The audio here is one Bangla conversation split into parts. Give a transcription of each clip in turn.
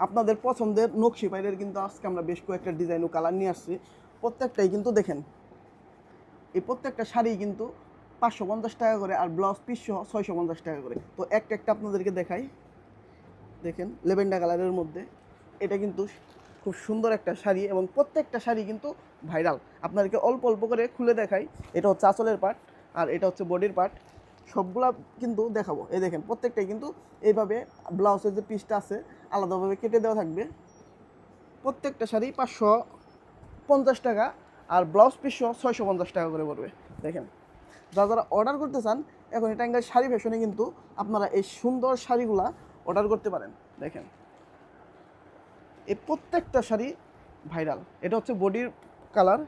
আপনাদের পছন্দের নকশি পাইরের কিন্তু আজকে আমরা বেশ কয়েকটা ডিজাইন ও কালার নিয়ে আসছি। প্রত্যেকটাই কিন্তু দেখেন, এই প্রত্যেকটা শাড়ি কিন্তু 550 টাকা করে, আর ব্লাউজ পিস সহ 650 টাকা করে। তো একটা একটা আপনাদেরকে দেখাই। দেখেন লেভেন্ডার কালারের মধ্যে এটা কিন্তু খুব সুন্দর একটা শাড়ি, এবং প্রত্যেকটা শাড়ি কিন্তু ভাইরাল। আপনাদেরকে অল্প অল্প করে খুলে দেখাই। এটা হচ্ছে আঁচলের পার্ট, আর এটা হচ্ছে বডির পার্ট। সবগুলা কিন্তু দেখাবো। এই দেখেন প্রত্যেকটাই কিন্তু এইভাবে ব্লাউজের যে পিসটা আছে আলাদাভাবে কেটে দেওয়া থাকবে। প্রত্যেকটা শাড়ি 550 টাকা, আর ব্লাউজ পিস 650 টাকা করে পড়বে। দেখেন, যারা অর্ডার করতে চান এখন টাঙ্গাইল শাড়ি ফ্যাশনে কিন্তু আপনারা এই সুন্দর শাড়িগুলা অর্ডার করতে পারেন। দেখেন এই প্রত্যেকটা শাড়ি ভাইরাল। এটা হচ্ছে বডির কালার,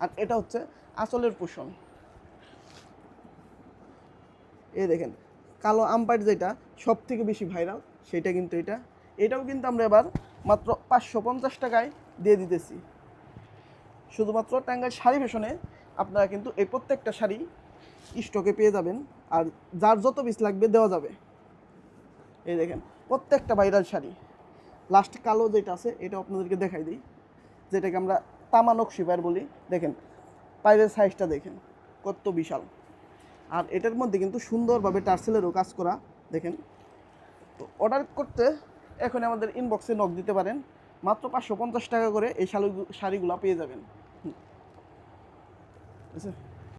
আর এটা হচ্ছে আঁচলের পোষণ। এই দেখেন কালো আমপাইট যেটা সব থেকে বেশি ভাইরাল, সেটা কিন্তু এটাও কিন্তু আমরা এবার মাত্র 550 টাকায় দিয়ে দিতেছি। শুধুমাত্র টাঙ্গাইল শাড়ি ফ্যাশনে আপনারা কিন্তু এই প্রত্যেকটা শাড়ি স্টকে পেয়ে যাবেন, আর যার যত পিস লাগবে দেওয়া যাবে। এই দেখেন প্রত্যেকটা ভাইরাল শাড়ি। লাস্ট কালো যেটা আছে এটা আপনাদেরকে দেখাই দিই, যেটাকে আমরা তামা নকশি পাইর বলি। দেখেন পাইরের সাইজটা দেখেন কত বিশাল, আর এটার মধ্যে কিন্তু সুন্দরভাবে টার্সেলেরও কাজ করা। দেখেন, তো অর্ডার করতে এখন আমাদের ইনবক্সে নক দিতে পারেন। মাত্র 550 টাকা করে এই শাড়িগুলো পেয়ে যাবেন।